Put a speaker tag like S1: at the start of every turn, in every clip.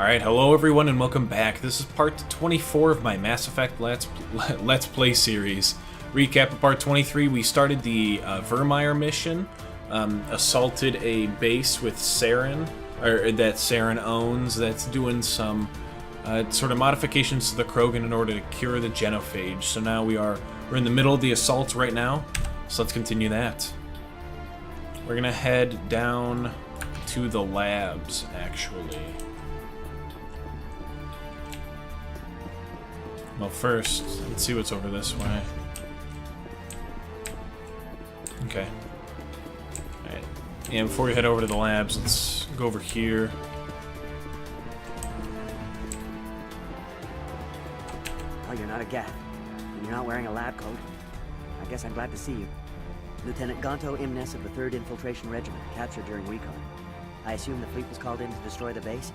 S1: Alright, hello everyone and welcome back. This is part 24 of my Mass Effect Let's Play series. Recap of part 23, we started the Virmire mission, assaulted a base with Saren, or that Saren owns, that's doing some sort of modifications to the Krogan in order to cure the genophage. So now we're in the middle of the assault right now, so let's continue that. We're gonna head down to the labs, actually. Well, first, let's see what's over this way. Okay. Alright. And before we head over to the labs, let's go over here.
S2: Oh, you're not a Geth, and you're not wearing a lab coat. I guess I'm glad to see you. Lieutenant Gonto Imnes of the 3rd Infiltration Regiment, captured during recon. I assume the fleet was called in to destroy the base?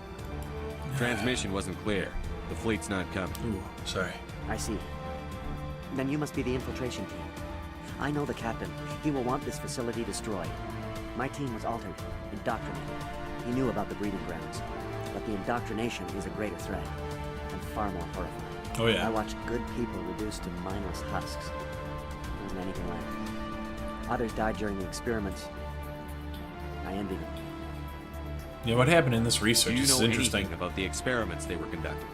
S3: Transmission wasn't clear. The fleet's not coming.
S1: Ooh, sorry.
S2: I see. Then you must be the infiltration team. I know the captain. He will want this facility destroyed. My team was altered, indoctrinated. He knew about the breeding grounds. But the indoctrination is a greater threat, and far more horrifying.
S1: Oh yeah.
S2: I watched good people reduced to mindless husks. There wasn't anything left. Others died during the experiments. I envy them.
S1: Yeah, what happened in this research
S3: Do you
S1: is
S3: know
S1: interesting.
S3: anything about the experiments they were conducting?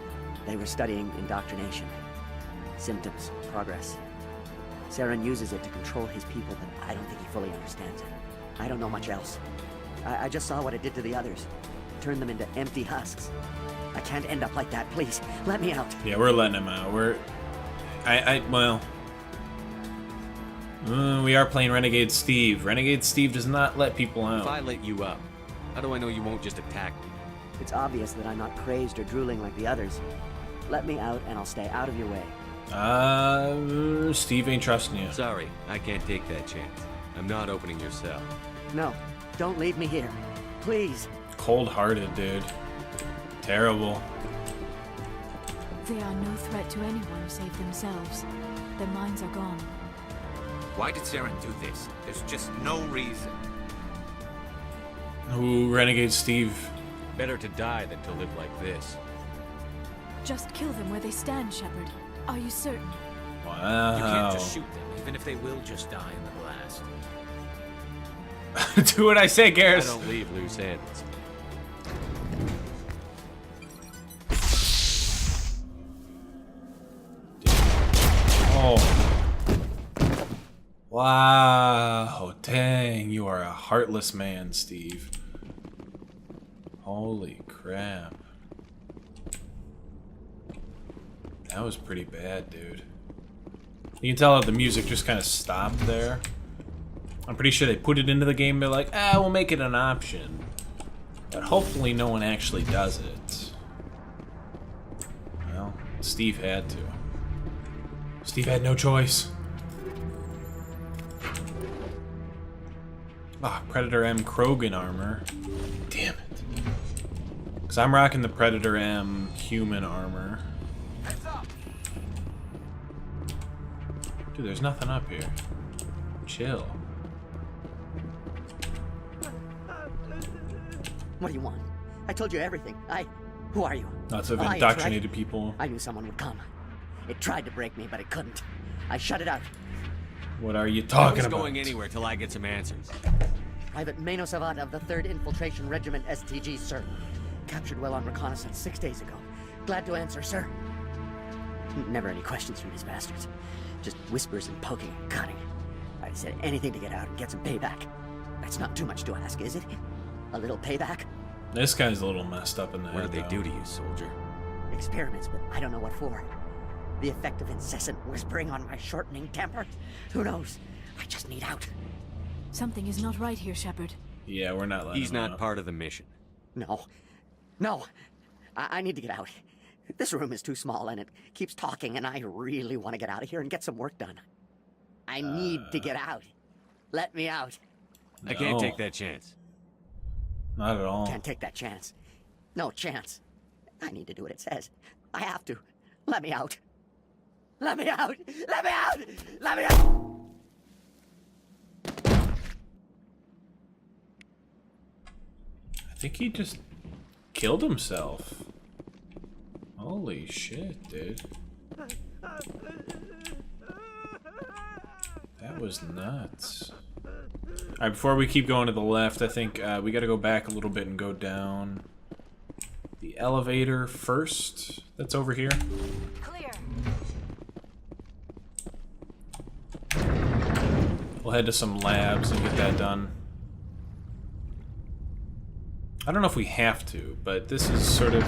S2: They were studying indoctrination. Symptoms, progress. Saren uses it to control his people, but I don't think he fully understands it. I don't know much else. I just saw what it did to the others. Turned them into empty husks. I can't end up like that, please. Let me out.
S1: Yeah, we're letting him out. We are playing Renegade Steve. Renegade Steve does not let people
S3: If I
S1: out.
S3: let you up, how do I know you won't just attack me?
S2: It's obvious that I'm not crazed or drooling like the others. Let me out and I'll stay out of your way.
S1: Steve ain't trusting you.
S3: Sorry, I can't take that chance. I'm not opening your cell.
S2: No, don't leave me here. Please.
S1: Cold-hearted, dude. Terrible.
S4: They are no threat to anyone save themselves. Their minds are gone.
S5: Why did Saren do this? There's just no reason.
S1: Ooh, Renegade Steve.
S3: Better to die than to live like this.
S4: Just kill them where they stand, Shepard. Are you certain?
S1: Wow.
S5: You can't just shoot them, even if they will just die in the blast.
S1: Do what I say,
S3: I
S1: Garrus.
S3: don't leave loose ends.
S1: Oh. Wow. Dang, you are a heartless man, Steve. Holy crap. That was pretty bad, dude. You can tell how the music just kind of stopped there. I'm pretty sure they put it into the game, they're like, we'll make it an option. But hopefully no one actually does it. Well, Steve had to. Steve had no choice. Ah, Predator M Krogan armor. Damn it. Because I'm rocking the Predator M human armor. Dude, there's nothing up here. Chill.
S2: What do you want? I told you everything. Who are you?
S1: Lots of
S2: Lions,
S1: indoctrinated
S2: right?
S1: people.
S2: I knew someone would come. It tried to break me, but it couldn't. I shut it out.
S1: What are you
S3: I
S1: talking
S3: was
S1: about?
S3: going anywhere till I get some answers.
S2: Private Mano Savat of the 3rd Infiltration Regiment STG, sir. Captured well on reconnaissance 6 days ago. Glad to answer, sir. Never any questions from these bastards. Just whispers and poking and cutting. I said anything to get out and get some payback. That's not too much to ask, is it? A little payback?
S1: This guy's a little messed up in the
S3: What
S1: head,
S3: did they
S1: though.
S3: do to you, soldier?
S2: Experiments, but I don't know what for. The effect of incessant whispering on my shortening temper? Who knows? I just need out.
S4: Something is not right here, Shepard.
S1: Yeah, we're not letting
S3: He's
S1: him
S3: not
S1: out.
S3: part of the mission.
S2: No. No. I need to get out. This room is too small and it keeps talking and I really want to get out of here and get some work done. I need to get out. Let me out.
S3: I can't
S1: No.
S3: take that chance.
S1: Not at all.
S2: Can't take that chance. No chance. I need to do what it says. I have to. Let me out. Let me out! Let me out! Let me out!
S1: I think he just killed himself. Holy shit, dude. That was nuts. Alright, before we keep going to the left, I think we gotta go back a little bit and go down the elevator first. That's over here.
S4: Clear.
S1: We'll head to some labs and get that done. I don't know if we have to, but this is sort of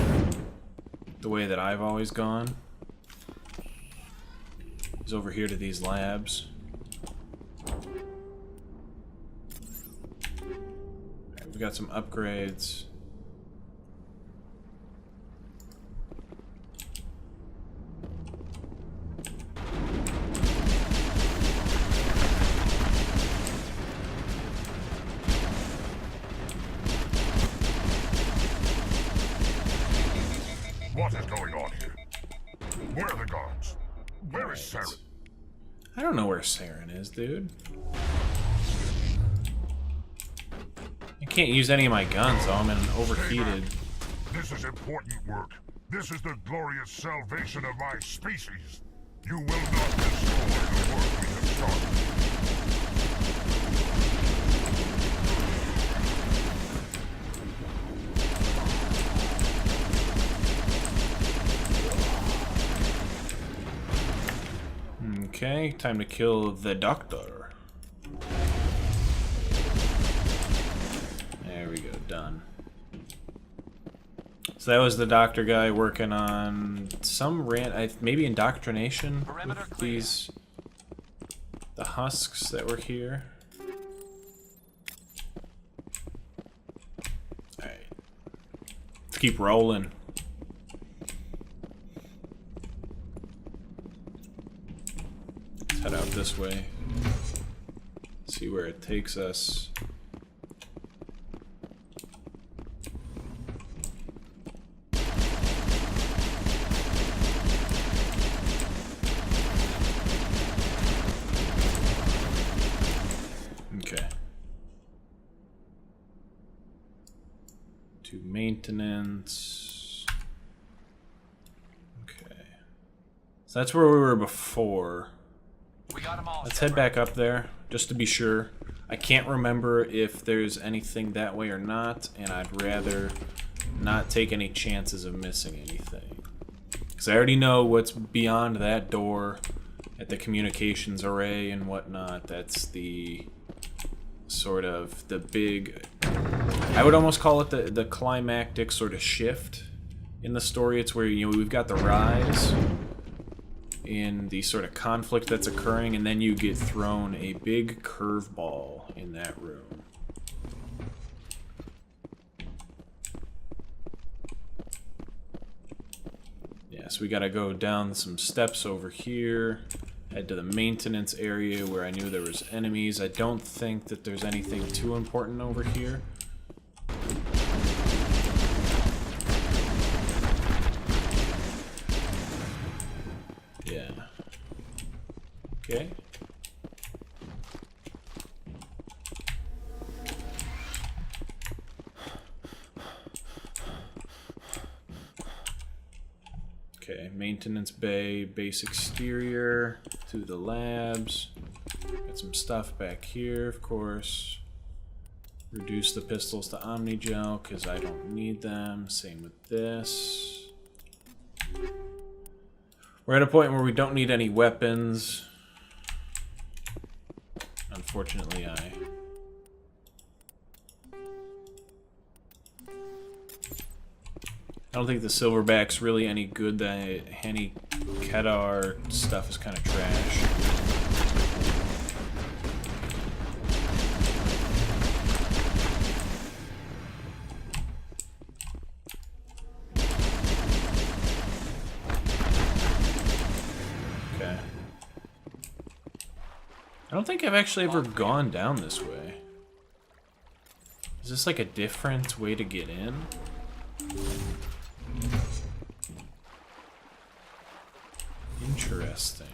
S1: the way that I've always gone. Is over here to these labs. Alright, we've got some upgrades.
S6: What is going on here? Where are the guards? Where is Saren?
S1: I don't know where Saren is, dude. I can't use any of my guns, though. I'm in an overheated...
S6: This is important work. This is the glorious salvation of my species. You will not destroy the work we have started.
S1: Okay, time to kill the doctor. There we go, done. So that was the doctor guy working on some maybe indoctrination with these, the husks that were here. Alright. Let's keep rolling. Head out this way. See where it takes us. Okay. To maintenance. Okay. So that's where we were before. Let's head back up there, just to be sure. I can't remember if there's anything that way or not, and I'd rather not take any chances of missing anything. Because I already know what's beyond that door at the communications array and whatnot. That's the sort of the big... I would almost call it the climactic sort of shift in the story. It's where, you know, we've got the rise in the sort of conflict that's occurring, and then you get thrown a big curveball in that room. Yeah, so we gotta go down some steps over here, head to the maintenance area where I knew there was enemies. I don't think that there's anything too important over here. Yeah. Okay. Okay, maintenance bay, base exterior, to the labs. Got some stuff back here, of course. Reduce the pistols to Omnigel, because I don't need them. Same with this. We're at a point where we don't need any weapons. Unfortunately, I don't think the silverback's really any good. The Henny Kedar stuff is kind of trash. Okay. I don't think I've actually ever gone down this way. Is this like a different way to get in? Interesting.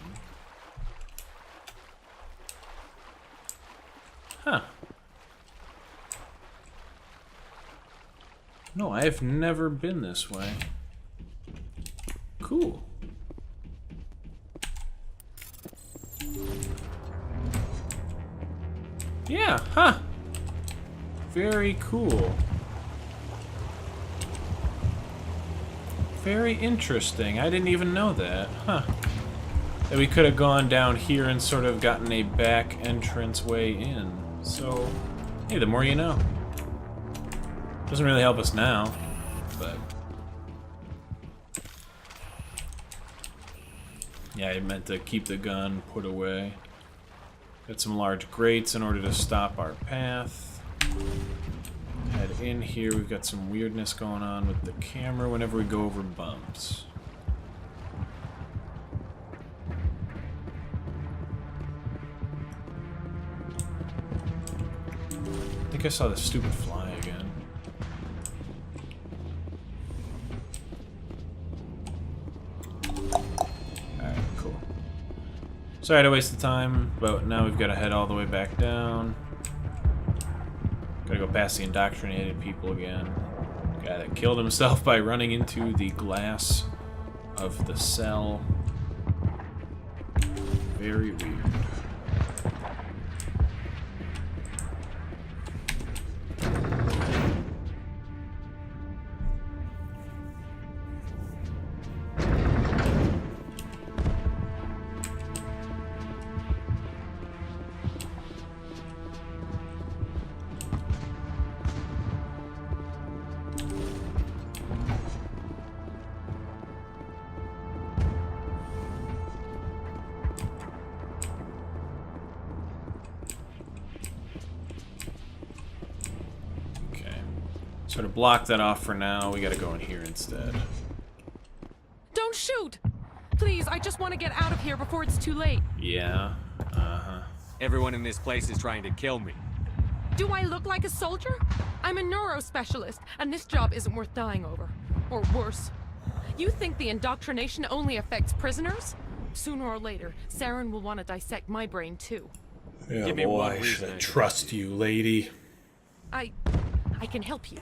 S1: Huh. No, I have never been this way. Cool. Yeah, huh. Very cool. Very interesting. I didn't even know that. Huh. That we could have gone down here and sort of gotten a back entrance way in. So, hey, the more you know. Doesn't really help us now, but... yeah, I meant to keep the gun put away. Got some large grates in order to stop our path. Head in here. We've got some weirdness going on with the camera whenever we go over bumps. I think I saw the stupid fly again. Alright, cool. Sorry to waste the time, but now we've got to head all the way back down. Gotta go past the indoctrinated people again. Guy that killed himself by running into the glass of the cell. Very weird. Sort of block that off for now. We gotta go in here instead.
S7: Don't shoot! Please, I just want to get out of here before it's too late.
S1: Yeah. Uh-huh.
S3: Everyone in this place is trying to kill me.
S7: Do I look like a soldier? I'm a neurospecialist, and this job isn't worth dying over. Or worse. You think the indoctrination only affects prisoners? Sooner or later, Saren will want to dissect my brain too.
S1: Yeah,
S3: Give me one
S1: boy,
S3: reason
S1: should I
S3: I
S1: trust you, lady.
S7: I can help you.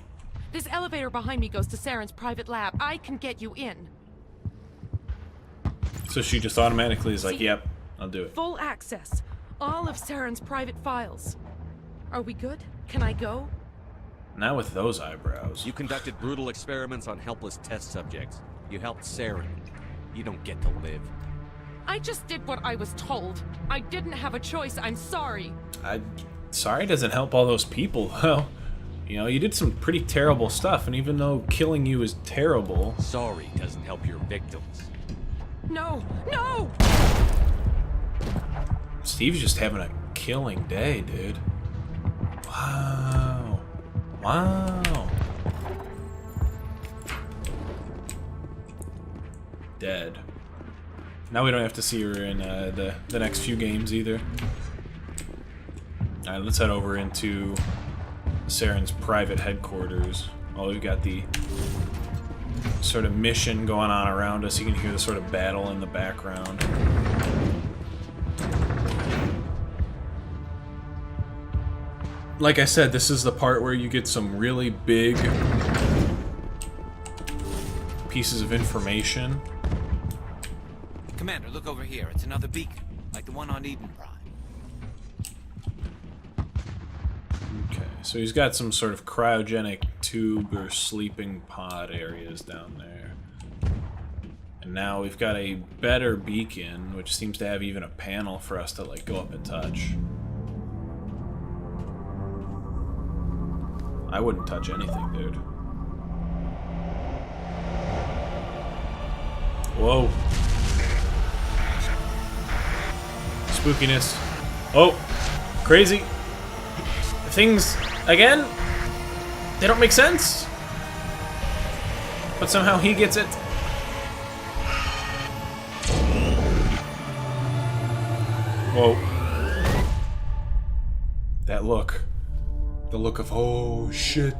S7: This elevator behind me goes to Saren's private lab. I can get you in.
S1: So she just automatically is like, yep, I'll do it.
S7: Full access. All of Saren's private files. Are we good? Can I go?
S1: Not with those eyebrows.
S3: You conducted brutal experiments on helpless test subjects. You helped Saren. You don't get to live.
S7: I just did what I was told. I didn't have a choice. I'm sorry.
S1: Sorry doesn't help all those people. Well, you know, you did some pretty terrible stuff, and even though killing you is terrible...
S3: Sorry doesn't help your victims.
S7: No! No!
S1: Steve's just having a killing day, dude. Wow. Wow. Dead. Now we don't have to see her in the next few games either. Alright, let's head over into Saren's private headquarters. Oh, we've got the sort of mission going on around us. You can hear the sort of battle in the background. Like I said, this is the part where you get some really big pieces of information.
S5: Commander, look over here. It's another beacon, like the one on Eden Prime.
S1: Okay, so he's got some sort of cryogenic tube or sleeping pod areas down there. And now we've got a better beacon, which seems to have even a panel for us to, like, go up and touch. I wouldn't touch anything, dude. Whoa. Spookiness. Oh, crazy. Things, again, they don't make sense. But somehow he gets it. Whoa. That look. The look of, oh, shit.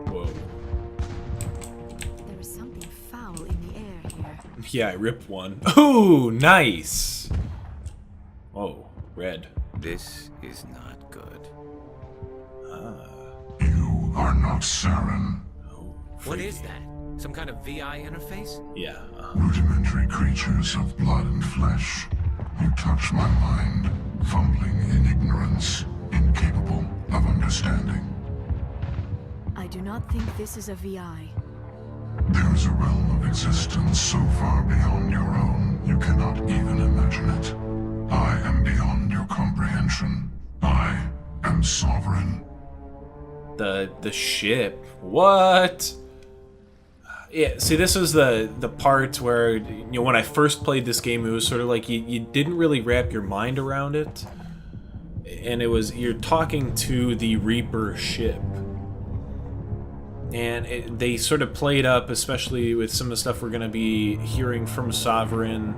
S1: Whoa.
S4: There is something foul in the air here.
S1: Yeah, I ripped one. Ooh, nice. Whoa, red.
S5: This is not good.
S6: You are not Saren.
S5: What is that? Some kind of VI interface?
S1: Yeah.
S6: Rudimentary creatures of blood and flesh. You touch my mind, fumbling in ignorance, incapable of understanding.
S4: I do not think this is a VI.
S6: There is a realm of existence so far beyond your own, you cannot even imagine it. I am beyond your comprehension. I am sovereign.
S1: The ship. What? Yeah, see, this is the part where, you know, when I first played this game, it was sort of like you didn't really wrap your mind around it. And it was, you're talking to the Reaper ship. And they sort of played up, especially with some of the stuff we're going to be hearing from Sovereign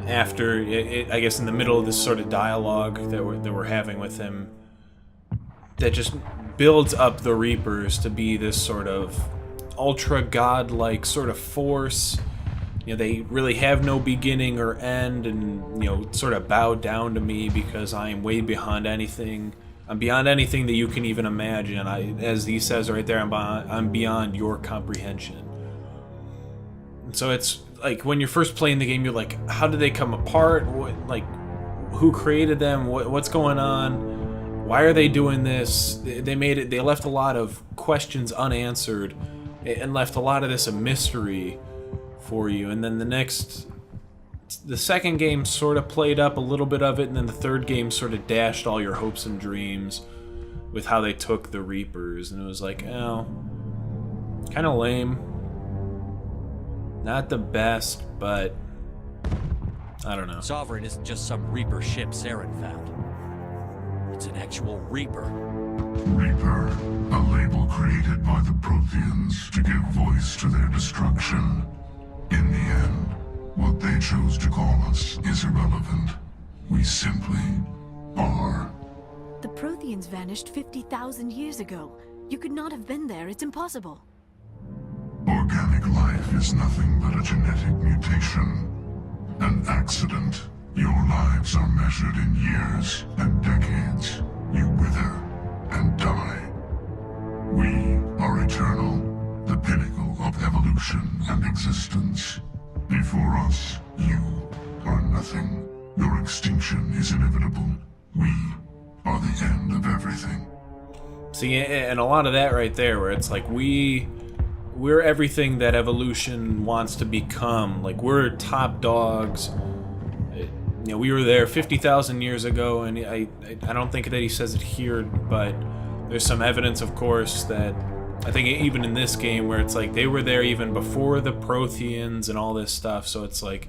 S1: after, I guess in the middle of this sort of dialogue that we're having with him, that just builds up the Reapers to be this sort of ultra godlike sort of force. You know, they really have no beginning or end, and, you know, sort of bow down to me because I am way beyond anything. I'm beyond anything that you can even imagine. As he says right there, I'm beyond your comprehension. And so it's like when you're first playing the game, you're like, how did they come apart? Who created them? What's going on? Why are they doing this? They left a lot of questions unanswered and left a lot of this a mystery for you. And then the second game sort of played up a little bit of it, and then the third game sort of dashed all your hopes and dreams with how they took the Reapers, and it was like, oh, kind of lame. Not the best, but I don't know.
S3: Sovereign isn't just some Reaper ship Saren found. It's an actual Reaper.
S6: Reaper, a label created by the Protheans to give voice to their destruction. In the end, what they chose to call us is irrelevant. We simply are.
S4: The Protheans vanished 50,000 years ago. You could not have been there. It's impossible.
S6: Organic life is nothing but a genetic mutation. An accident. Your lives are measured in years and decades. You wither and die. We are eternal, the pinnacle of evolution and existence. Before us, you are nothing. Your extinction is inevitable. We are the end of everything.
S1: See, and a lot of that right there, where it's like we're everything that evolution wants to become. Like, we're top dogs. You know, we were there 50,000 years ago, and I don't think that he says it here, but there's some evidence, of course, that I think even in this game where it's like they were there even before the Protheans and all this stuff, so it's like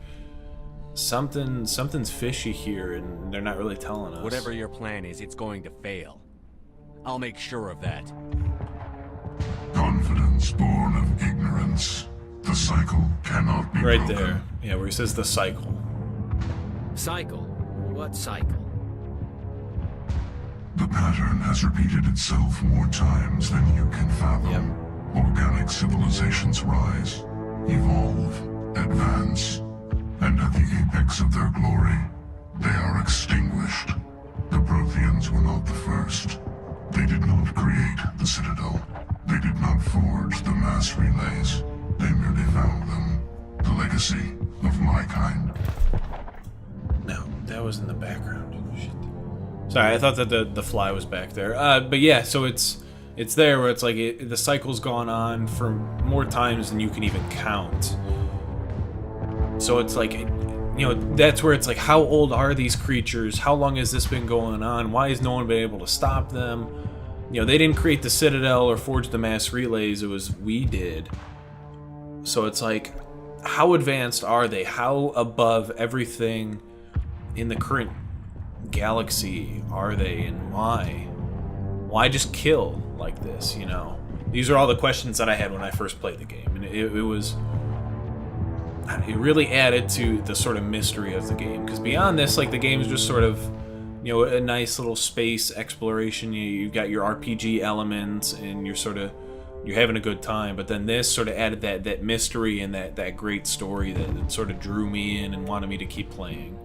S1: something's fishy here, and they're not really telling us.
S3: Whatever your plan is, it's going to fail. I'll make sure of that.
S6: Confidence born of ignorance. The cycle cannot be
S1: Right
S6: broken.
S1: there. Yeah, where he says the cycle.
S5: Cycle? What cycle?
S6: The pattern has repeated itself more times than you can fathom. Organic civilizations rise, evolve, advance, and at the apex of their glory, they are extinguished. The Protheans were not the first. They did not create the Citadel. They did not forge the mass relays. They merely found them. The legacy of my kind.
S1: No, that was in the background. Shit. Sorry, I thought that the fly was back there. But yeah, so it's there where it's like the cycle's gone on for more times than you can even count. So it's like, you know, that's where it's like, how old are these creatures? How long has this been going on? Why has no one been able to stop them? You know, they didn't create the Citadel or forge the mass relays. It was we did. So it's like, how advanced are they? How above everything in the current galaxy are they, and why? Why just kill like this, you know? These are all the questions that I had when I first played the game, and it really added to the sort of mystery of the game, because beyond this, like, the game is just sort of, you know, a nice little space exploration. You've got your RPG elements, and you're having a good time, but then this sort of added that mystery and that great story that sort of drew me in and wanted me to keep playing.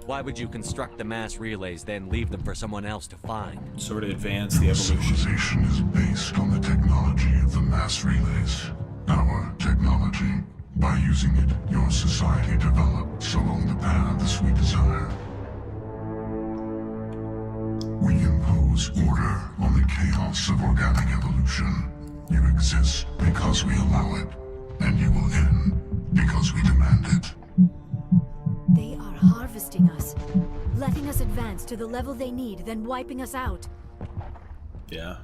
S3: Why would you construct the mass relays, then leave them for someone else to find?
S1: Sort of advance the
S6: Your
S1: evolution.
S6: civilization is based on the technology of the mass relays. Our technology. By using it, your society develops along the paths we desire. We impose order on the chaos of organic evolution. You exist because we allow it, and you will end because we demand it.
S4: They are harvesting us, letting us advance to the level they need, then wiping us out.
S1: Yeah.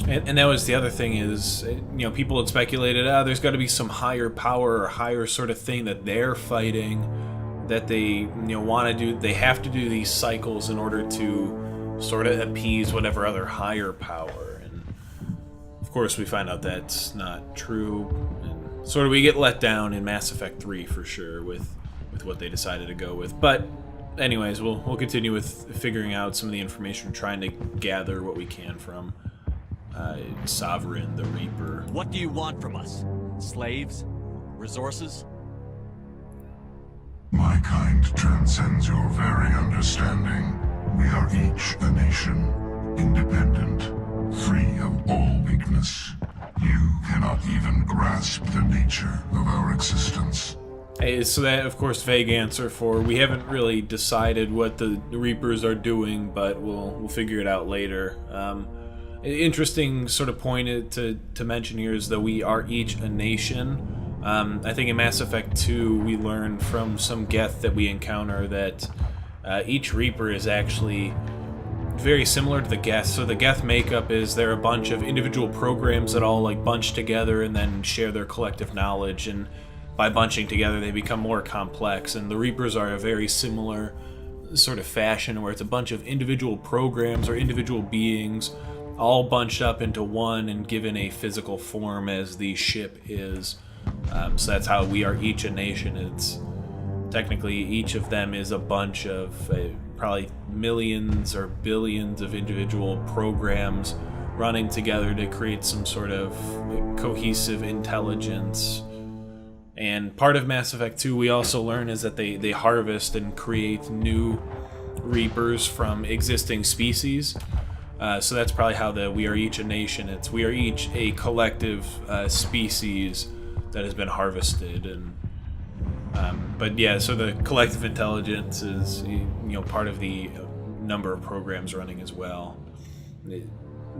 S1: And that was the other thing is, you know, people had speculated, there's got to be some higher power or higher sort of thing that they're fighting, that they, you know, want to do. They have to do these cycles in order to sort of appease whatever other higher power. And of course, we find out that's not true. And sort of we get let down in Mass Effect 3 for sure with what they decided to go with. But anyways, we'll continue with figuring out some of the information, trying to gather what we can from Sovereign, the Reaper.
S3: What do you want from us? Slaves? Resources?
S6: My kind transcends your very understanding. We are each a nation, independent, free of all weakness. You cannot even grasp the nature of our existence.
S1: Hey, so that, of course, vague answer for we haven't really decided what the Reapers are doing, but we'll figure it out later. Interesting sort of point to mention here is that we are each a nation. I think in Mass Effect 2 we learned from some Geth that we encounter that each Reaper is actually very similar to the Geth. So the Geth makeup is they're a bunch of individual programs that all like bunch together and then share their collective knowledge, and by bunching together they become more complex. And the Reapers are a very similar sort of fashion where it's a bunch of individual programs or individual beings all bunched up into one and given a physical form as the ship is. So that's how we are each a nation. It's technically each of them is a bunch of probably millions or billions of individual programs running together to create some sort of cohesive intelligence. And part of Mass Effect 2 we also learn is that they harvest and create new Reapers from existing species. So that's probably how we are each a nation. We are each a collective species that has been harvested, and but yeah. So the collective intelligence is, you know, part of the number of programs running as well.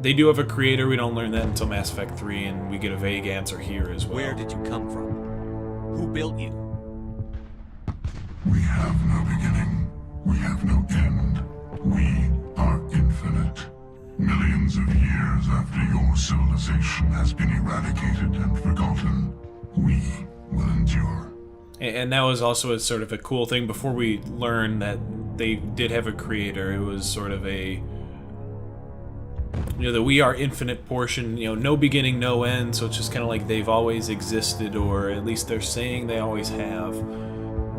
S1: They do have a creator. We don't learn that until Mass Effect 3, and we get a vague answer here as well.
S3: Where did you come from? Who built you?
S6: We have no beginning. We have no end. We are infinite. Millions of years after your civilization has been eradicated and forgotten, we will endure. And
S1: that was also a sort of a cool thing. Before we learned that they did have a creator, it was sort of a, you know, the we are infinite portion, you know, no beginning, no end, so it's just kind of like they've always existed, or at least they're saying they always have.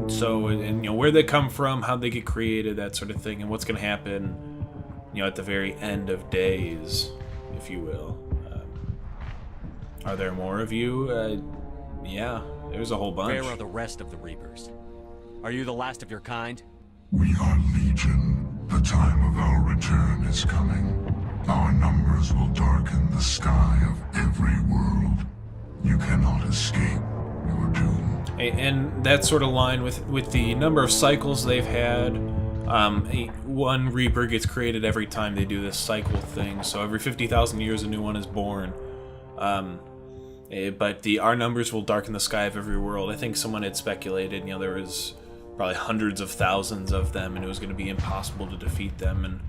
S1: So, and you know, where they come from, how they get created, that sort of thing, and what's going to happen, you know, at the very end of days, if you will. Are there more of you? Yeah, there's a whole bunch.
S3: Where are the rest of the Reapers? Are you the last of your kind?
S6: We are Legion. The time of our return is coming. Our numbers will darken the sky of every world. You cannot escape your doom.
S1: And that's sort of line with the number of cycles they've had. One Reaper gets created every time they do this cycle thing, so every 50,000 years a new one is born. But our numbers will darken the sky of every world. I think someone had speculated, you know, there was probably hundreds of thousands of them, and it was going to be impossible to defeat them. And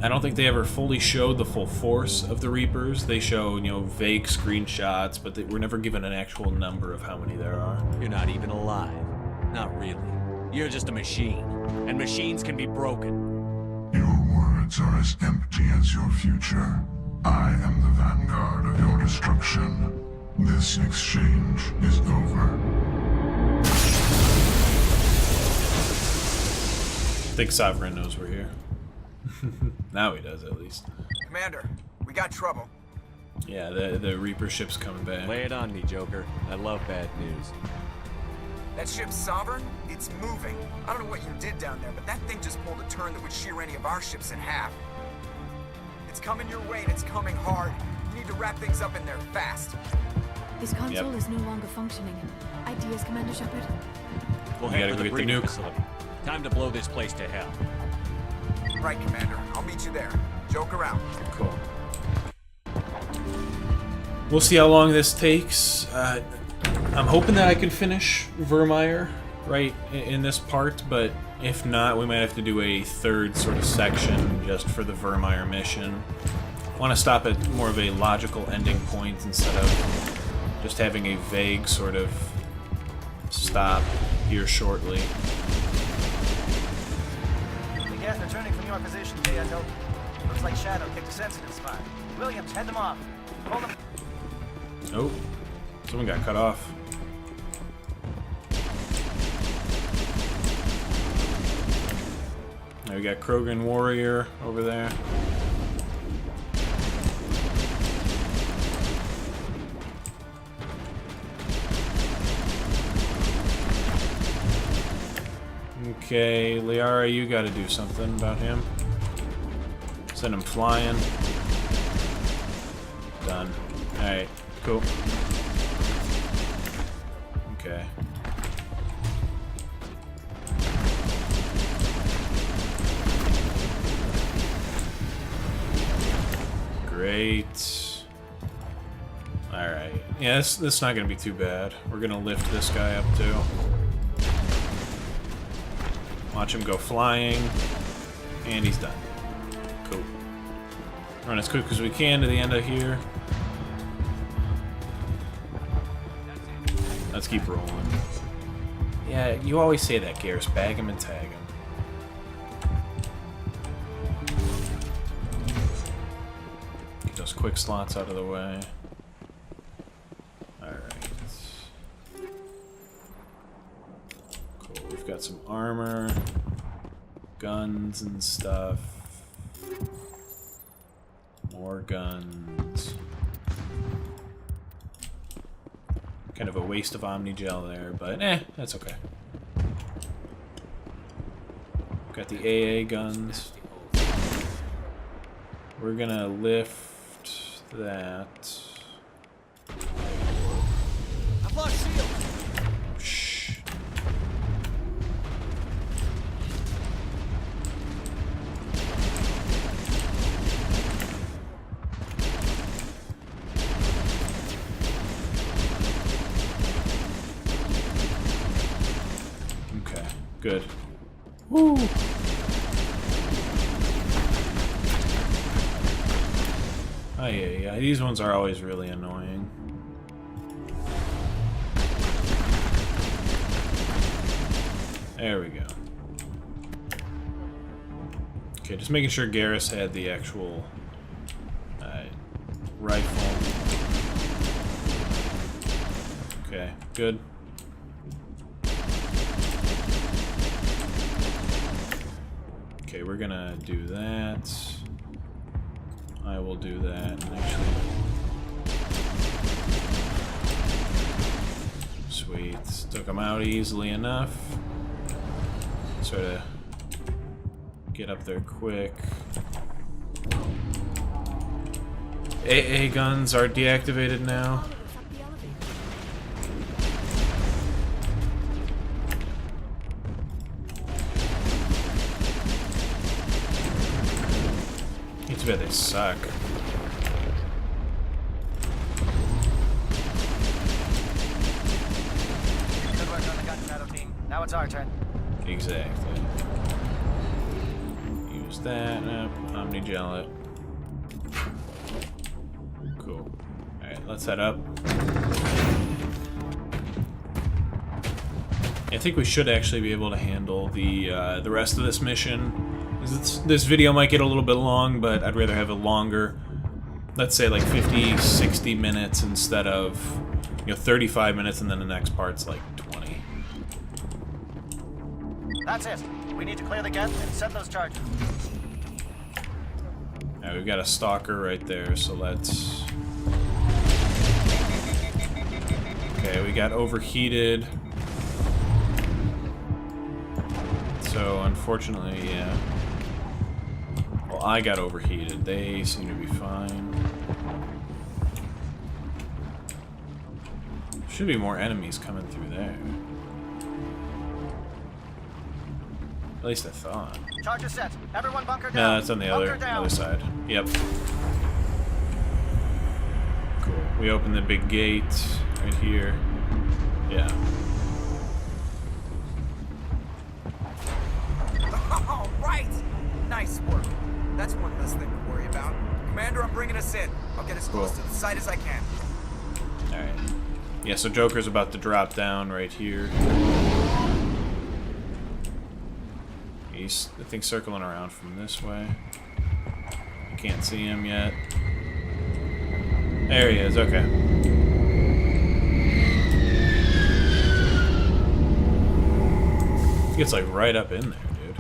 S1: I don't think they ever fully showed the full force of the Reapers. They show, you know, vague screenshots, but they were never given an actual number of how many there are.
S3: You're not even alive. Not really. You're just a machine, and machines can be broken.
S6: Your words are as empty as your future. I am the vanguard of your destruction. This exchange is over.
S1: I think Sovereign knows we're here. Now he does, at least.
S8: Commander, we got trouble.
S1: Yeah, the Reaper ship's coming back.
S3: Lay it on me, Joker. I love bad news.
S8: That ship's Sovereign? It's moving. I don't know what you did down there, but that thing just pulled a turn that would shear any of our ships in half. It's coming your way, and it's coming hard. You need to wrap things up in there fast.
S4: This console is no longer functioning. Ideas, Commander Shepard?
S3: We'll
S1: We
S3: head
S1: gotta
S3: for
S1: go
S3: the
S1: get the
S3: breeding
S1: nuke.
S3: facility. Time to blow this place to hell.
S8: Right, Commander. I'll meet you there. Joke around.
S1: Cool. We'll see how long this takes. I'm hoping that I can finish Virmire right in this part, but if not, we might have to do a third sort of section just for the Virmire mission. I want to stop at more of a logical ending point instead of just having a vague sort of stop here shortly.
S9: The gas are turning from your position, Beato. Looks like Shadow picked a sensitive spot. Williams, head them off. Pull them.
S1: Oh, someone got cut off. Now we got Krogan Warrior over there. Okay, Liara, you gotta do something about him. Send him flying. Done. Alright, cool. Okay. Great. Alright. Yeah, this is not gonna be too bad. We're gonna lift this guy up too. Watch him go flying. And he's done. Cool. Run as quick as we can to the end of here. Let's keep rolling. Yeah, you always say that, Garrus. Bag him and tag him. Get those quick slots out of the way. Alright. Cool, we've got some armor, guns and stuff. More guns. Kind of a waste of Omni Gel there, but that's okay. Got the AA guns. We're gonna lift that.
S9: I've lost shield.
S1: Shh. Okay, good. Woo! Oh yeah, these ones are always really annoying. There we go. Okay, just making sure Garrus had the actual rifle. Okay, good. Okay, we're gonna do that. I will do that. And actually, sweet. Took him out easily enough. Sort of get up there quick. AA guns are deactivated now. It's bad they suck.
S9: Good work on the gun shadow team. Now it's our turn.
S1: Exactly. Use that. Omni Gel it. Cool. Alright, let's head up. I think we should actually be able to handle the rest of this mission. This video might get a little bit long, but I'd rather have it longer. Let's say like 50, 60 minutes instead of 35 minutes, and then the next part's like 20.
S9: That's it. We need to clear the gap and set those charges.
S1: Alright, we've got a stalker right there, so let's... Okay, we got overheated. So, unfortunately, yeah. Well, I got overheated. They seem to be fine. Should be more enemies coming through there. At least I thought.
S9: Charger set. Everyone bunker down.
S1: No, it's on the other side. Yep. Cool. We open the big gate right here. Yeah.
S8: All right. Nice work. That's one less thing to worry about. Commander, I'm bringing us in. I'll get as close to the site as I can.
S1: All right. Yeah. So Joker's about to drop down right here. He's, I think, circling around from this way. You can't see him yet. There he is, okay. He gets like right up in there, dude.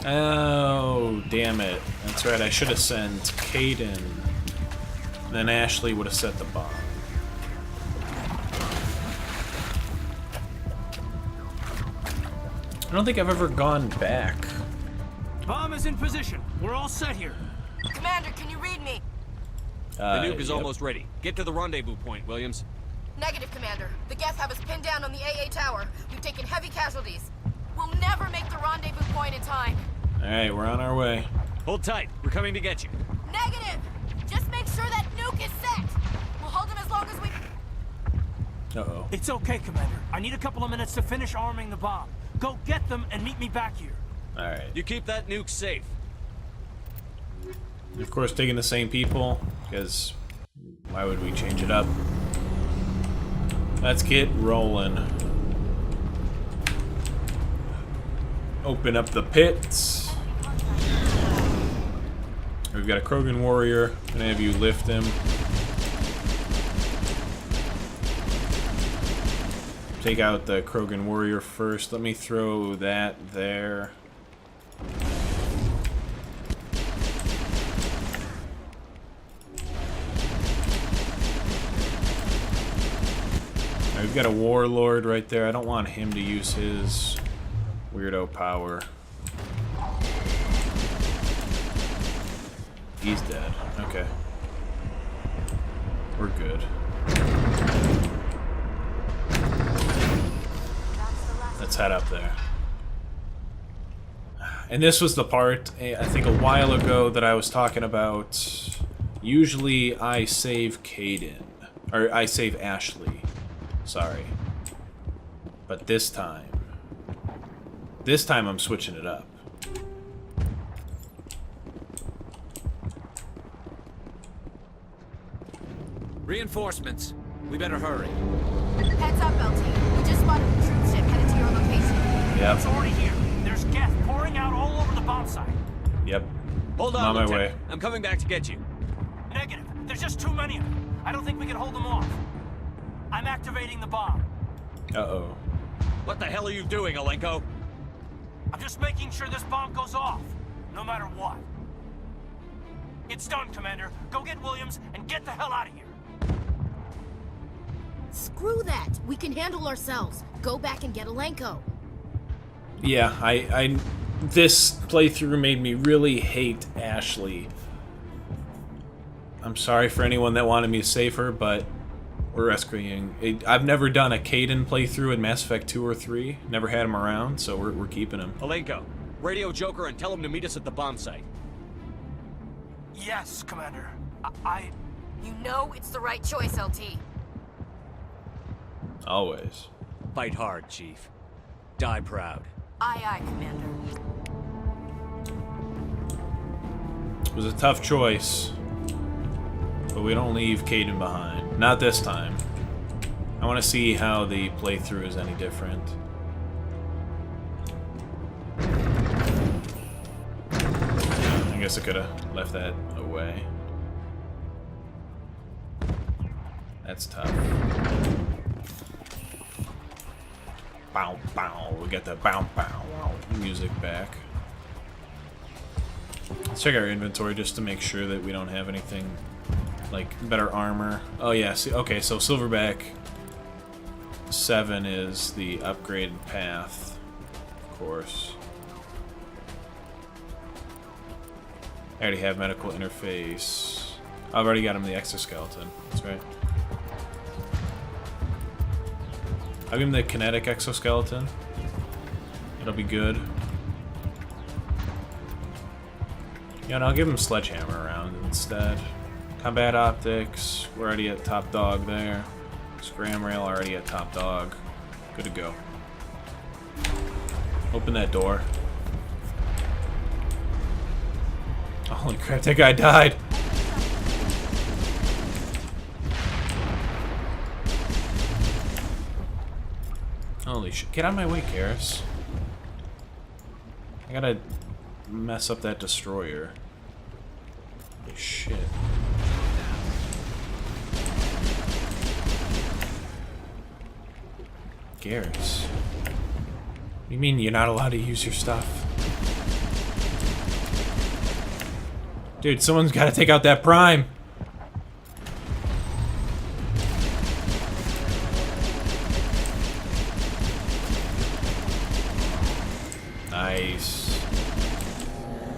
S1: Oh, damn it. That's right, I should have sent Caden. Then Ashley would have set the bomb. I don't think I've ever gone back.
S9: Bomb is in position. We're all set here.
S10: Commander, can you read me?
S3: The nuke is almost ready. Get to the rendezvous point, Williams.
S10: Negative, Commander. The Geth have us pinned down on the AA tower. We've taken heavy casualties. We'll never make the rendezvous point in time.
S1: Alright, we're on our way.
S3: Hold tight. We're coming to get you.
S10: Negative! Just make sure that nuke is set! We'll hold them as long as we...
S1: Uh-oh.
S9: It's okay, Commander. I need a couple of minutes to finish arming the bomb. Go get them and meet me back here.
S1: Alright.
S3: You keep that nuke safe.
S1: Of course, taking the same people, because why would we change it up? Let's get rolling. Open up the pits. We've got a Krogan warrior. Gonna have you lift him. Take out the Krogan warrior first. Let me throw that there. We've got a warlord right there. I don't want him to use his weirdo power. He's dead. Okay. We're good. Let's head up there. And this was the part, I think a while ago, that I was talking about. Usually I save Caden. Or I save Ashley. Sorry. But this time I'm switching it up.
S5: Reinforcements. We better hurry.
S10: Heads up, LT. We just spotted a troop ship headed to your location.
S1: Yep.
S9: It's already here. There's Geth pouring out all over the bomb site.
S1: Yep.
S3: Hold
S1: I'm
S3: on,
S1: on my
S3: Lieutenant.
S1: way.
S3: I'm coming back to get you.
S9: Negative. There's just too many of them. I don't think we can hold them off. I'm activating the bomb.
S1: Uh-oh.
S3: What the hell are you doing, Alenko?
S9: I'm just making sure this bomb goes off, no matter what. It's done, Commander. Go get Williams and get the hell out of here.
S10: Screw that. We can handle ourselves. Go back and get Alenko.
S1: Yeah, I this playthrough made me really hate Ashley. I'm sorry for anyone that wanted me to save her, but we're rescuing. I've never done a Caden playthrough in Mass Effect 2 or 3. Never had him around, so we're keeping him.
S3: Alenko, radio Joker and tell him to meet us at the bomb site.
S9: Yes, Commander.
S10: You know it's the right choice, LT.
S1: Always.
S3: Fight hard, Chief. Die proud.
S10: Aye, aye, Commander.
S1: It was a tough choice, but we don't leave Caden behind. Not this time. I want to see how the playthrough is any different. I guess I could have left that away. That's tough. Bow, bow. We got the bow, bow, wow music back. Let's check our inventory just to make sure that we don't have anything like better armor. Oh yeah, see, okay, so Silverback 7 is the upgrade path, of course. I already have medical interface. I've already got him the exoskeleton. That's right. I'll give him the kinetic exoskeleton. It'll be good. Yeah, and I'll give him sledgehammer round instead. Combat optics, we're already at top dog there. Scram rail already at top dog. Good to go. Open that door. Oh, holy crap, that guy died. Holy shit. Get out of my way, Karis. I gotta mess up that destroyer. Holy shit. Garrus. What do you mean you're not allowed to use your stuff? Dude, someone's gotta take out that prime. Nice.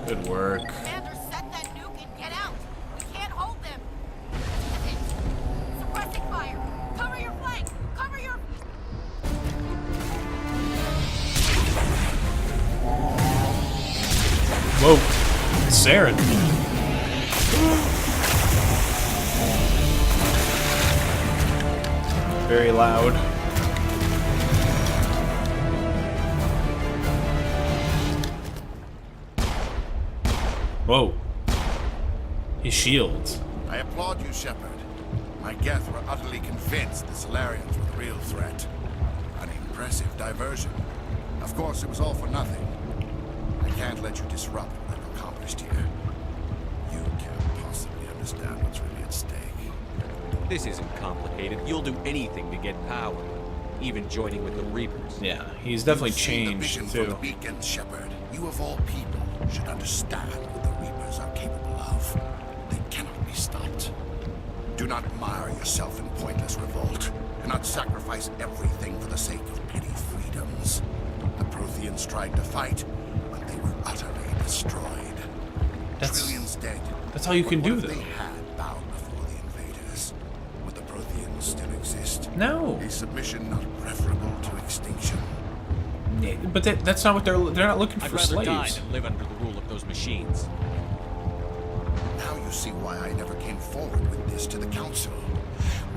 S1: Good work.
S10: Commander, set that nuke and get out. We can't hold them. Suppressing fire. Cover your flank. Cover your...
S1: Whoa. Saren. Very loud. Whoa. His shields.
S11: I applaud you, Shepard. My Geth were utterly convinced the Solarians were the real threat. An impressive diversion. Of course, it was all for nothing. I can't let you disrupt what I've accomplished here. You can't possibly understand what's really at stake.
S3: This isn't complicated. You'll do anything to get power, even joining with the Reapers.
S1: Yeah, he's definitely
S11: You've seen the
S1: changed
S11: vision
S1: too.
S11: from the beacons, Shepard. You of all people should understand what the Reapers are capable of. They cannot be stopped. Do not mire yourself in pointless revolt. Do not sacrifice everything for the sake of petty freedoms. The Protheans tried to fight, but they were utterly destroyed. Trillions dead.
S1: That's all you can do,
S11: What
S1: though.
S11: if they had bowed before the invaders? Would the Protheans still exist?
S1: No.
S11: A submission not preferable to extinction.
S1: Yeah, but that's not what they're not looking
S3: I'd
S1: for
S3: rather die
S1: slaves.
S3: than live under the rule of those machines.
S11: Now you see why I never came forward with this to the Council.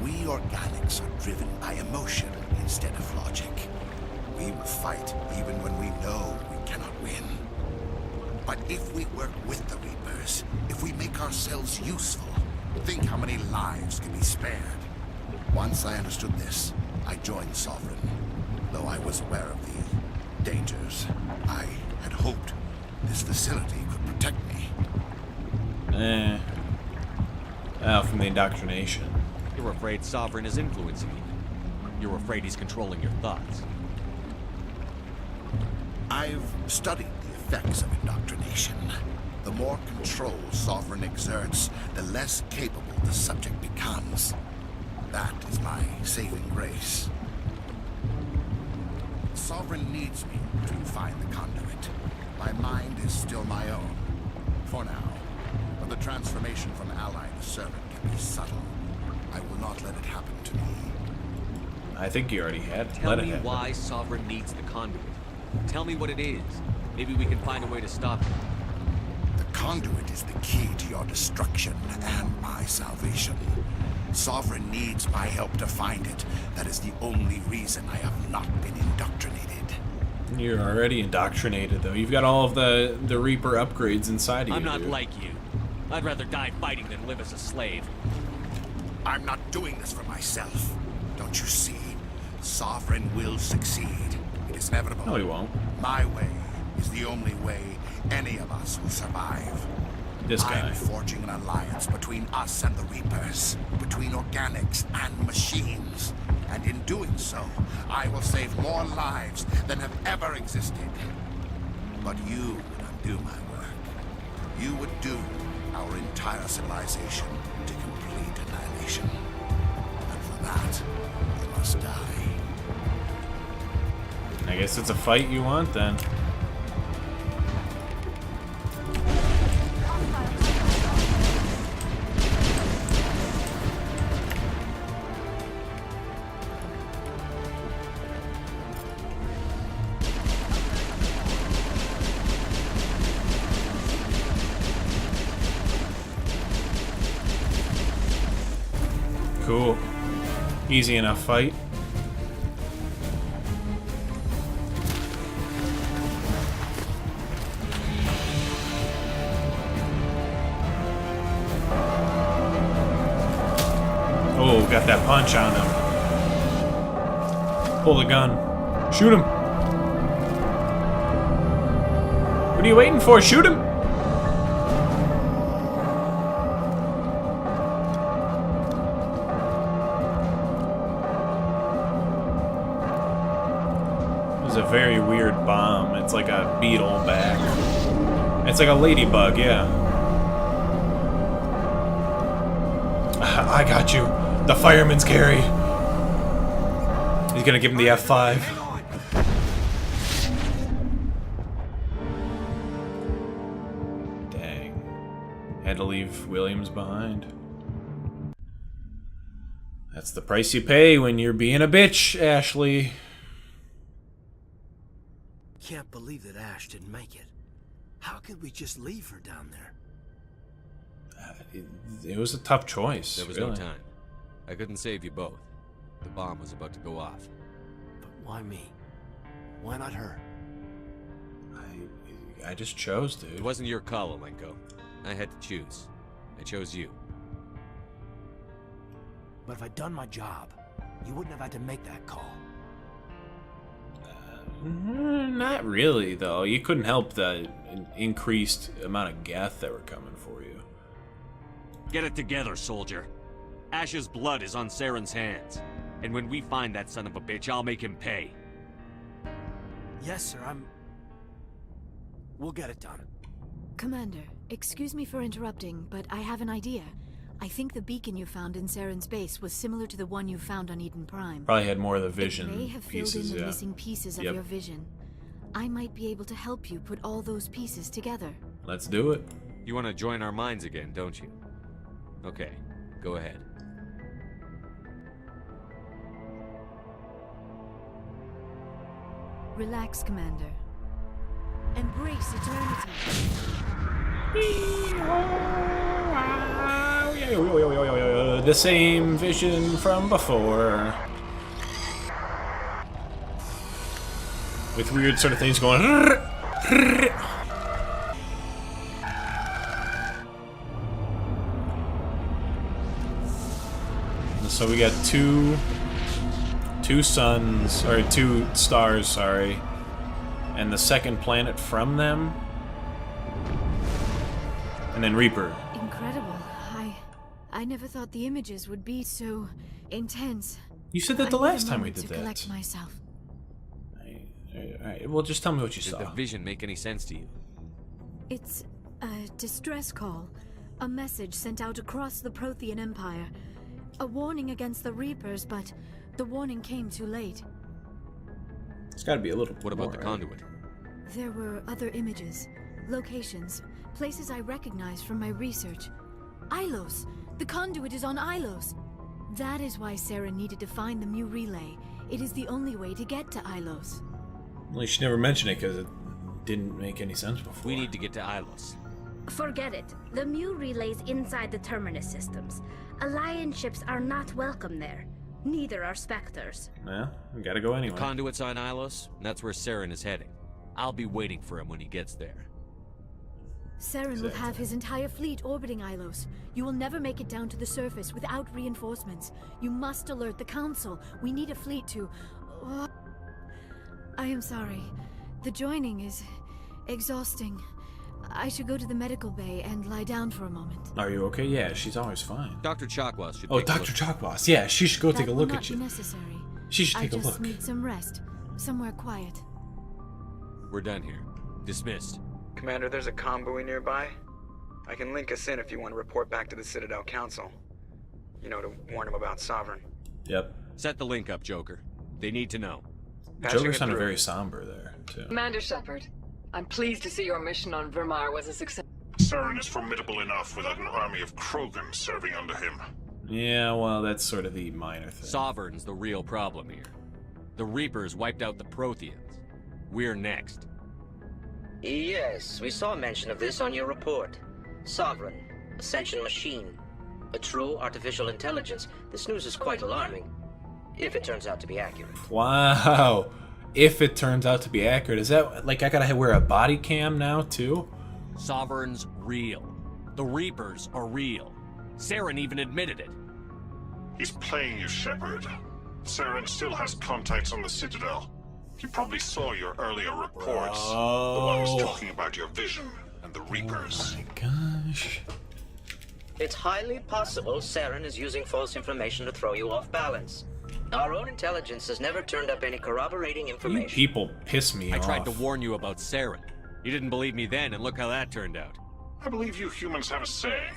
S11: We organics are driven by emotion instead of logic. We will fight even when we know we cannot win. But if we work with the Reapers, if we make ourselves useful, think how many lives can be spared. Once I understood this, I joined Sovereign. Though I was aware of the dangers, I had hoped this facility could protect me.
S1: From the indoctrination.
S3: You're afraid Sovereign is influencing you. You're afraid he's controlling your thoughts.
S11: I've studied the effects of indoctrination. The more control Sovereign exerts, the less capable the subject becomes. That is my saving grace. Sovereign needs me to find the conduit. My mind is still my own. For now. But the transformation from ally to servant can be subtle. I will not let it happen to me.
S1: I think you already had.
S3: Tell me why Sovereign needs the conduit. Tell me what it is. Maybe we can find a way to stop it.
S11: The conduit is the key to your destruction and my salvation. Sovereign needs my help to find it. That is the only reason I have not been indoctrinated.
S1: You're already indoctrinated, though. You've got all of the Reaper upgrades inside of you.
S3: I'm not
S1: dude.
S3: like you. I'd rather die fighting than live as a slave.
S11: I'm not doing this for myself. Don't you see? Sovereign will succeed. It is inevitable.
S1: No, he won't.
S11: My way is the only way any of us will survive.
S1: This guy.
S11: I'm forging an alliance between us and the Reapers, between organics and machines. And in doing so, I will save more lives than have ever existed. But you would undo my work. you would doom our entire civilization to complete annihilation. And for that, you must die.
S1: I guess it's a fight you want then. Cool. Easy enough fight. Oh, got that punch on him. Pull the gun. Shoot him. What are you waiting for? Shoot him. It's a very weird bomb. It's like a beetle back. It's like a ladybug, yeah. I got you. The fireman's carry. He's gonna give him the F5. Dang. Had to leave Williams behind. That's the price you pay when you're being a bitch, Ashley.
S12: Can't believe that Ash didn't make it. How could we just leave her down there?
S1: It was a tough choice.
S3: There was no time. I couldn't save you both. The bomb was about to go off.
S12: But why me? Why not her?
S1: I just chose, dude.
S3: It wasn't your call, Alenko. I had to choose. I chose you.
S12: But if I'd done my job, you wouldn't have had to make that call.
S1: Not really, though. You couldn't help the increased amount of Geth that were coming for you.
S3: Get it together, soldier. Ash's blood is on Saren's hands. And when we find that son of a bitch, I'll make him pay.
S12: Yes, sir, We'll get it done.
S4: Commander, excuse me for interrupting, but I have an idea. I think the beacon you found in Saren's base was similar to the one you found on Eden Prime.
S1: Probably had more of the vision
S4: It may have filled
S1: pieces,
S4: in the missing pieces of your vision. I might be able to help you put all those pieces together.
S1: Let's do it.
S3: You want to join our minds again, don't you? Okay, go ahead.
S4: Relax, Commander. Embrace eternity.
S1: The same vision from before. With weird sort of things going. So we got two suns, or two stars, sorry. And the second planet from them. And then Reaper.
S4: Incredible. I never thought the images would be so intense.
S1: You said that the last time we did that.
S4: Collect myself.
S1: Alright, well, just tell me what you saw.
S3: Did the vision make any sense to you?
S4: It's a distress call. A message sent out across the Prothean Empire. A warning against the Reapers, but the warning came too late.
S1: It's gotta be a little.
S3: What about the conduit?
S4: There were other images, locations, places I recognized from my research. Ilos! The conduit is on Ilos! That is why Saren needed to find the Mu relay. It is the only way to get to Ilos.
S1: Well, she never mentioned it because it didn't make any sense before.
S3: We need to get to Ilos.
S13: Forget it. The Mu relay's inside the Terminus systems. Alliance ships are not welcome there. Neither are Spectres.
S1: Well, we gotta go anyway.
S3: The conduit's on Ilos, and that's where Saren is heading. I'll be waiting for him when he gets there.
S4: Saren will have his entire fleet orbiting Ilos. You will never make it down to the surface without reinforcements. You must alert the Council. We need a fleet to... I am sorry. The joining is exhausting. I should go to the medical bay and lie down for a moment.
S1: Are you okay? Yeah, she's always fine.
S3: Dr. Chakwas should
S1: take a look. Dr. Chakwas. Yeah, she should go take a look at you.
S4: That will not be necessary.
S1: She should take a look.
S4: I just need some rest. Somewhere quiet.
S3: We're done here. Dismissed.
S8: Commander, there's a convoy nearby. I can link us in if you want to report back to the Citadel Council. You know, to warn them about Sovereign.
S1: Yep.
S3: Set the link up, Joker. They need to know.
S1: Joker sounded very somber there, too.
S14: Commander Shepard, I'm pleased to see your mission on Virmire was a success.
S6: Saren is formidable enough without an army of Krogan serving under him.
S1: Yeah, well, that's sort of the minor thing.
S3: Sovereign's the real problem here. The Reapers wiped out the Protheans. We're next.
S15: Yes, we saw mention of this on your report. Sovereign, Ascension machine, a true artificial intelligence. This news is quite alarming, if it turns out to be accurate.
S1: Wow. If it turns out to be accurate. Is that, like, I gotta wear a body cam now, too?
S3: Sovereign's real. The Reapers are real. Saren even admitted it.
S6: He's playing you, Shepard. Saren still has contacts on the Citadel. He probably saw your earlier reports. The one was talking about your vision and the Reapers.
S1: Oh my gosh.
S15: It's highly possible Saren is using false information to throw you off balance. Our own intelligence has never turned up any corroborating information.
S1: You people piss me off.
S3: I tried to warn you about Saren. You didn't believe me then, and look how that turned out.
S6: I believe you humans have a saying.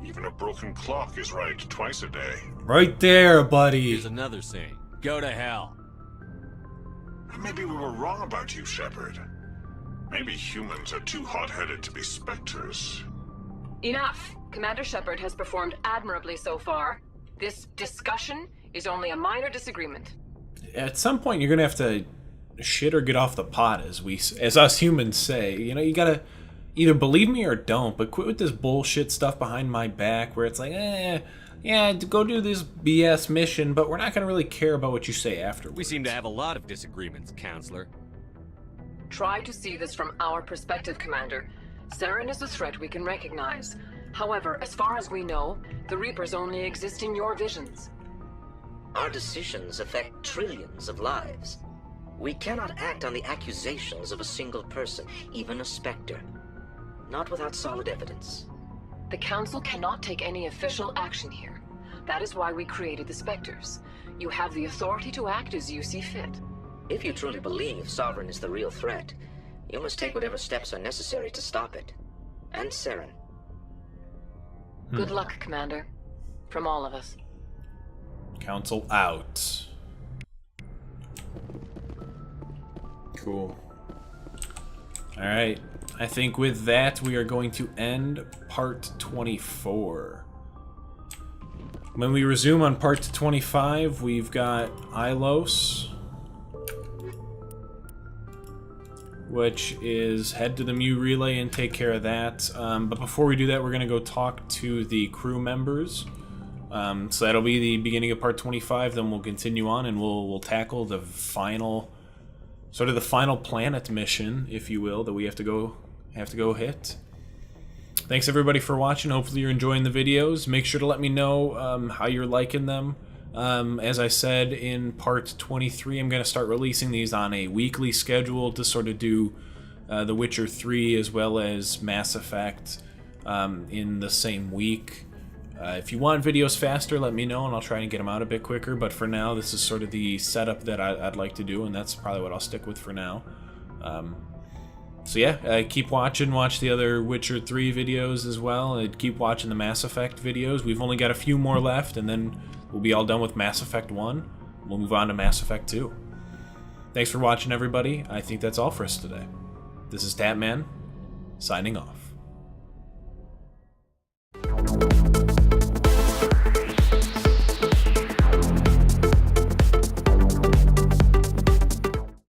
S6: Even a broken clock is right twice a day.
S1: Right there, buddy.
S3: Here's another saying. Go to hell.
S6: Maybe we were wrong about you, Shepard. Maybe humans are too hot-headed to be specters.
S14: Enough! Commander Shepard has performed admirably so far. This discussion is only a minor disagreement.
S1: At some point, you're gonna have to shit or get off the pot, as us humans say. You know, you gotta either believe me or don't, but quit with this bullshit stuff behind my back where it's like, yeah, go do this BS mission, but we're not gonna really care about what you say afterwards.
S3: We seem to have a lot of disagreements, Counselor.
S14: Try to see this from our perspective, Commander. Saren is a threat we can recognize. However, as far as we know, the Reapers only exist in your visions.
S15: Our decisions affect trillions of lives. We cannot act on the accusations of a single person, even a Spectre. Not without solid evidence.
S14: The Council cannot take any official action here. That is why we created the Spectres. You have the authority to act as you see fit.
S15: If you truly believe Sovereign is the real threat, you must take whatever steps are necessary to stop it. And Saren.
S14: Good luck, Commander. From all of us.
S1: Council out. Cool. Alright. I think with that, we are going to end part 24. When we resume on part 25, we've got Ilos, which is head to the Mu Relay and take care of that. But before we do that, we're going to go talk to the crew members. So that'll be the beginning of part 25. Then we'll continue on and we'll tackle the final, sort of the final planet mission, if you will, that we have to go hit. Thanks everybody for watching. Hopefully you're enjoying the videos. Make sure to let me know how you're liking them. As I said in part 23, I'm going to start releasing these on a weekly schedule to sort of do The Witcher 3 as well as Mass Effect in the same week. If you want videos faster, let me know and I'll try and get them out a bit quicker. But for now, this is sort of the setup that I'd like to do, and that's probably what I'll stick with for now. So yeah, keep watching. Watch the other Witcher 3 videos as well. And keep watching the Mass Effect videos. We've only got a few more left, and then we'll be all done with Mass Effect 1. We'll move on to Mass Effect 2. Thanks for watching, everybody. I think that's all for us today. This is Tatman, signing off.